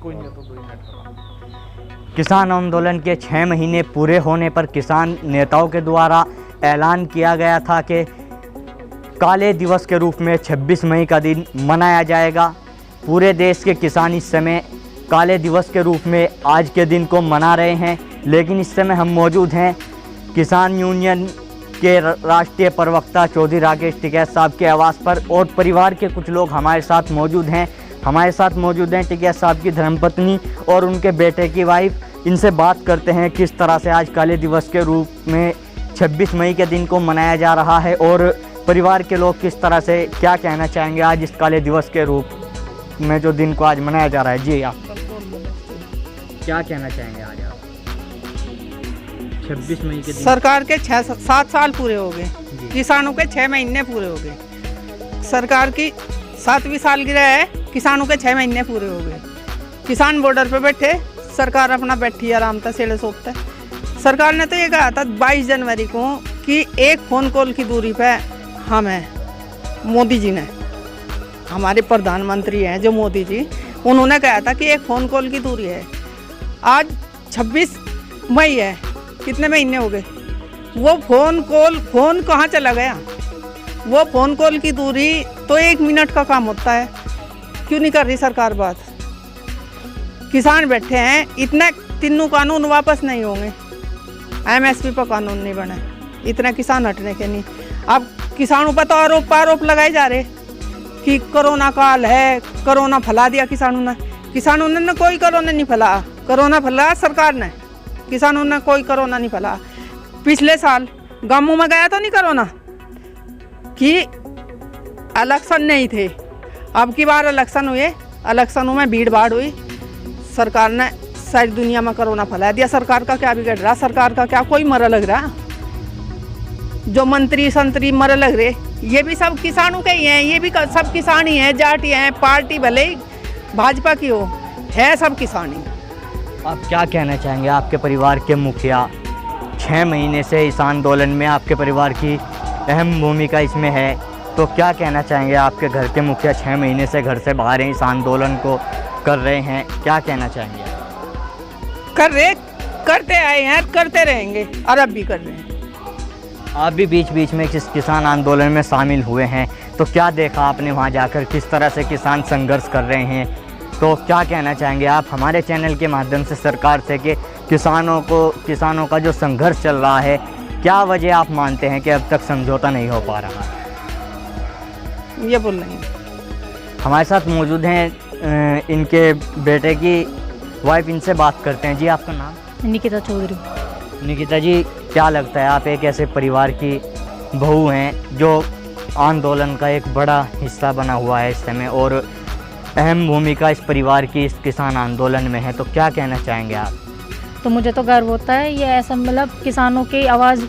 कोई नहीं तो 2 मिनट। किसान आंदोलन के 6 महीने पूरे होने पर किसान नेताओं के द्वारा ऐलान किया गया था कि काले दिवस के रूप में 26 मई का दिन मनाया जाएगा। पूरे देश के किसान इस समय काले दिवस के रूप में आज के दिन को मना रहे हैं, लेकिन इस समय हम मौजूद हैं किसान यूनियन के राष्ट्रीय प्रवक्ता चौधरी राकेश टिकैत साहब के आवास पर, और परिवार के कुछ लोग हमारे साथ मौजूद हैं। हमारे साथ मौजूद हैं टिकैत साहब की धर्मपत्नी और उनके बेटे की वाइफ। इनसे बात करते हैं किस तरह से आज काले दिवस के रूप में 26 मई के दिन को मनाया जा रहा है और परिवार के लोग किस तरह से क्या कहना चाहेंगे आज इस काले दिवस के रूप में जो दिन को आज मनाया जा रहा है। जी आप क्या कहना चाहेंगे आज आप 26 मई के दिन? सरकार के 6-7 साल पूरे हो गए, किसानों के 6 महीने पूरे हो गए। सरकार की 7वीं सालगिरह है, किसानों के 6 महीने पूरे हो गए। किसान बॉर्डर पे बैठे, सरकार अपना बैठी आराम से सेड़े सोपते। सरकार ने तो ये कहा था 22 जनवरी को कि एक फ़ोन कॉल की दूरी पे हम हैं। मोदी जी ने, हमारे प्रधानमंत्री हैं जो मोदी जी, उन्होंने कहा था कि एक फ़ोन कॉल की दूरी है। आज 26 मई है, कितने महीने हो गए? वो फ़ोन कहाँ चला गया? वो फ़ोन कॉल की दूरी तो 1 मिनट का काम होता है, क्यों नहीं कर रही सरकार बात? किसान बैठे हैं, इतना तीनों कानून वापस नहीं होंगे, MSP पर कानून नहीं बना, इतना किसान हटने के नहीं। अब किसानों पर तो आरोप लगाए जा रहे कि कोरोना काल है, कोरोना फैला दिया किसानों ने कोई कोरोना नहीं फैला, कोरोना फैला सरकार ने, किसानों ने कोई कोरोना नहीं फैला। पिछले साल गांवों में गया तो नहीं कोरोना कि इलेक्शन नहीं थे, अब की बार इलेक्शन हुए, इलेक्शनों में भीड़ भाड़ हुई, सरकार ने सारी दुनिया में कोरोना फैला दिया। सरकार का क्या बिगड़ रहा? सरकार का क्या कोई मरा लग रहा? जो मंत्री संतरी मर लग रहे, ये भी सब किसानों के ही हैं, ये भी सब किसान ही हैं, जाट ही हैं। पार्टी भले ही भाजपा की हो, है सब किसान ही। आप क्या कहना चाहेंगे? आपके परिवार के मुखिया 6 महीने से इस आंदोलन में, आपके परिवार की अहम भूमिका इसमें है, तो क्या कहना चाहेंगे? आपके घर के मुखिया 6 महीने से घर से बाहर हैं, इस आंदोलन को कर रहे हैं, क्या कहना चाहेंगे? करते आए हैं, करते रहेंगे और अब भी कर रहे हैं। आप भी बीच बीच में इस किसान आंदोलन में शामिल हुए हैं, तो क्या देखा आपने वहां जाकर, किस तरह से किसान संघर्ष कर रहे हैं, तो क्या कहना चाहेंगे आप हमारे चैनल के माध्यम से सरकार से कि किसानों का जो संघर्ष चल रहा है, क्या वजह आप मानते हैं कि अब तक समझौता नहीं हो पा रहा? ये बोल रहे हैं। हमारे साथ मौजूद हैं इनके बेटे की वाइफ, इनसे बात करते हैं। जी आपका नाम? निकिता चौधरी। निकिता जी, क्या लगता है आप एक ऐसे परिवार की बहू हैं जो आंदोलन का एक बड़ा हिस्सा बना हुआ है इस समय और अहम भूमिका इस परिवार की इस किसान आंदोलन में है, तो क्या कहना चाहेंगे आप? तो मुझे तो गर्व होता है, ये ऐसा मतलब किसानों की आवाज़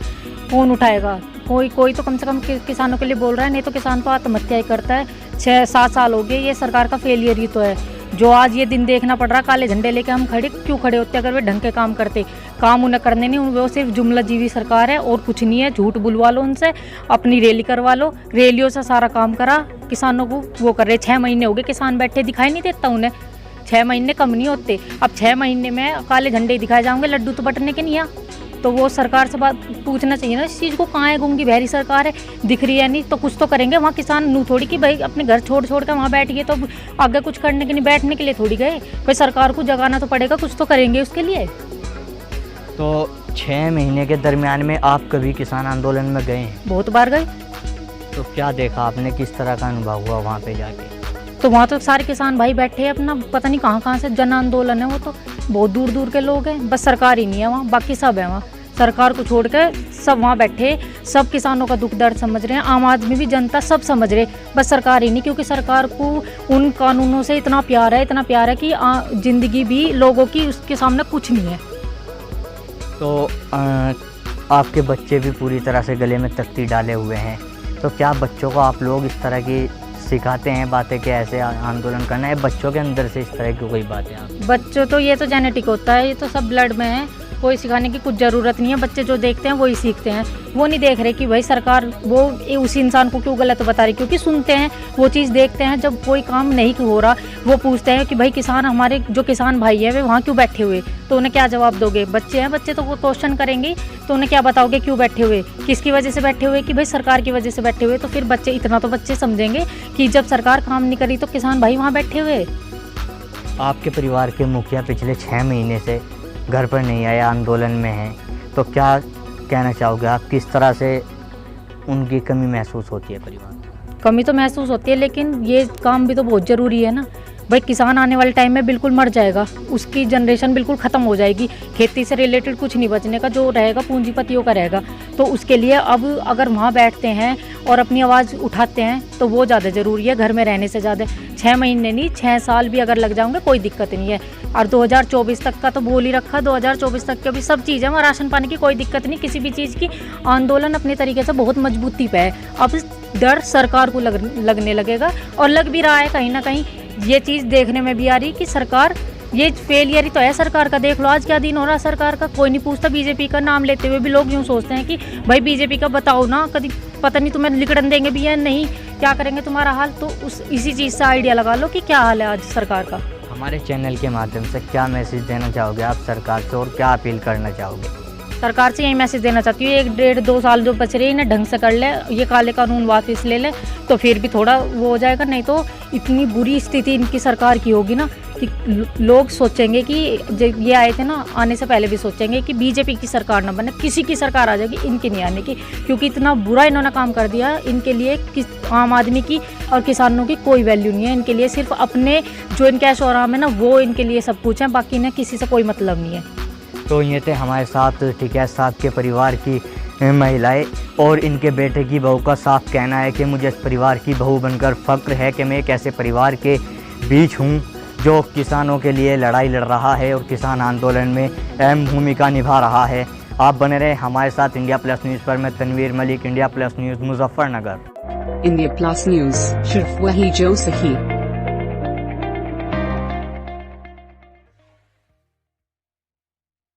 कौन उठाएगा? कोई तो कम से कम किसानों के लिए बोल रहा है, नहीं तो किसान तो आत्महत्या ही करता है। 6-7 साल हो गए, ये सरकार का फेलियर ही तो है जो आज ये दिन देखना पड़ रहा। काले झंडे लेके हम क्यों खड़े होते? अगर वे ढंग के काम करते, काम उन्हें करने नहीं, वो सिर्फ जुमला जीवी सरकार है और कुछ नहीं है। झूठ बुलवा लो उनसे, अपनी रैली करवा लो, रैलियों से सारा काम करा, किसानों को वो कर रहे। 6 महीने हो गए किसान बैठे, दिखाई नहीं देता उन्हें? 6 महीने कम नहीं होते, अब 6 महीने में काले झंडे दिखाए जाएंगे, लड्डू तो बटने के नहीं है। तो वो सरकार से बात पूछना चाहिए ना इस चीज़ को, कहाँ है गूंगी बहरी सरकार है, दिख रही है नहीं तो कुछ तो करेंगे। वहाँ किसान नू थोड़ी कि भाई अपने घर छोड़ के वहाँ बैठ गए तो आगे कुछ करने के नहीं, बैठने के लिए थोड़ी गए। भाई सरकार को जगाना तो पड़ेगा, कुछ तो करेंगे उसके लिए। तो 6 महीने के दरमियान में आप कभी किसान आंदोलन में गए हैं? बहुत बार गए। तो क्या देखा आपने, किस तरह का अनुभव हुआ वहाँ पे जाके? तो वहाँ तो सारे किसान भाई बैठे हैं, अपना पता नहीं कहाँ से जन आंदोलन है, वो तो बहुत दूर दूर के लोग हैं, बस सरकार ही नहीं है वहाँ, बाकी सब है वहाँ। सरकार को छोड़ कर सब वहाँ बैठे, सब किसानों का दुख दर्द समझ रहे हैं, आम आदमी भी जनता सब समझ रहे, बस सरकार ही नहीं, क्योंकि सरकार को उन कानूनों से इतना प्यार है कि ज़िंदगी भी लोगों की उसके सामने कुछ नहीं है। तो आपके बच्चे भी पूरी तरह से गले में तख्ती डाले हुए हैं, तो क्या बच्चों को आप लोग इस तरह की सिखाते हैं बातें कि ऐसे आंदोलन करना है? बच्चों के अंदर से इस तरह की कोई बातें आप? बच्चों तो ये तो जेनेटिक होता है, ये तो सब ब्लड में है, कोई सिखाने की कुछ ज़रूरत नहीं है। बच्चे जो देखते हैं वही सीखते हैं। वो नहीं देख रहे कि भाई सरकार वो उस इंसान को क्यों गलत बता रही, क्योंकि सुनते हैं वो चीज़, देखते हैं। जब कोई काम नहीं हो रहा वो पूछते हैं कि भाई किसान, हमारे जो किसान भाई है वे वहाँ क्यों बैठे हुए, तो उन्हें क्या जवाब दोगे? बच्चे हैं, बच्चे तो वो क्वेश्चन करेंगे, तो उन्हें क्या बताओगे क्यों बैठे हुए, किसकी वजह से बैठे हुए, कि भाई सरकार की वजह से बैठे हुए। तो फिर बच्चे, इतना तो बच्चे समझेंगे कि जब सरकार काम नहीं करी तो किसान भाई वहाँ बैठे हुए। आपके परिवार के मुखिया पिछले 6 महीने से घर पर नहीं आए, आंदोलन में हैं, तो क्या कहना चाहोगे आप? किस तरह से उनकी कमी महसूस होती है परिवार में? कमी तो महसूस होती है, लेकिन ये काम भी तो बहुत ज़रूरी है ना भाई। किसान आने वाले टाइम में बिल्कुल मर जाएगा, उसकी जनरेशन बिल्कुल ख़त्म हो जाएगी, खेती से रिलेटेड कुछ नहीं बचने का, जो रहेगा पूंजीपतियों का रहेगा। तो उसके लिए अब अगर वहाँ बैठते हैं और अपनी आवाज़ उठाते हैं तो वो ज़्यादा ज़रूरी है घर में रहने से ज़्यादा। 6 महीने नहीं, 6 साल भी अगर लग जाएंगे कोई दिक्कत नहीं है। और 2024 तक का तो बोल ही रखा, 2024 तक के भी सब चीज़ें, वहाँ राशन पानी की कोई दिक्कत नहीं, किसी भी चीज़ की। आंदोलन अपने तरीके से बहुत मजबूती पे है। अब डर सरकार को लगने लगेगा, और लग भी रहा है कहीं ना कहीं। ये चीज़ देखने में भी आ रही कि सरकार, ये फेलियर ही तो है सरकार का। देख लो आज क्या दिन हो रहा है सरकार का, कोई नहीं पूछता। बीजेपी का नाम लेते हुए भी लोग यूँ सोचते हैं कि भाई बीजेपी का बताओ ना, कभी पता नहीं तुम्हें लिकड़न देंगे भी या नहीं, क्या करेंगे तुम्हारा हाल। तो इसी चीज़ से आइडिया लगा लो कि क्या हाल है आज सरकार का। हमारे चैनल के माध्यम से क्या मैसेज देना चाहोगे आप सरकार से, और क्या अपील करना चाहोगे? सरकार से यही मैसेज देना चाहती हूँ, 1-1.5-2 साल जो बच रहे हैं इन्हें ढंग से कर ले, ये काले कानून वापस ले ले, तो फिर भी थोड़ा वो हो जाएगा। नहीं तो इतनी बुरी स्थिति इनकी सरकार की होगी ना कि लोग सोचेंगे कि जब ये आए थे ना, आने से पहले भी सोचेंगे कि बीजेपी की सरकार ना बने, किसी की सरकार आ जाएगी, इनकी नहीं आने की। क्योंकि इतना बुरा इन्होंने काम कर दिया, इनके लिए आम आदमी की और किसानों की कोई वैल्यू नहीं है। इनके लिए सिर्फ अपने जो इनके ऐशो आराम है ना, वो इनके लिए सब कुछ है, बाकी इन्हें किसी से कोई मतलब नहीं है। तो ये थे हमारे साथ टिकैत साहब के परिवार की महिलाएं, और इनके बेटे की बहू का साफ कहना है कि मुझे इस परिवार की बहू बनकर फ़ख्र है कि मैं एक ऐसे परिवार के बीच हूँ जो किसानों के लिए लड़ाई लड़ रहा है और किसान आंदोलन में अहम भूमिका निभा रहा है। आप बने रहे हमारे साथ इंडिया प्लस न्यूज़ पर। मैं Tanvir Malik, India plus news, Muzaffarnagar. India plus news, सिर्फ वही जो सही।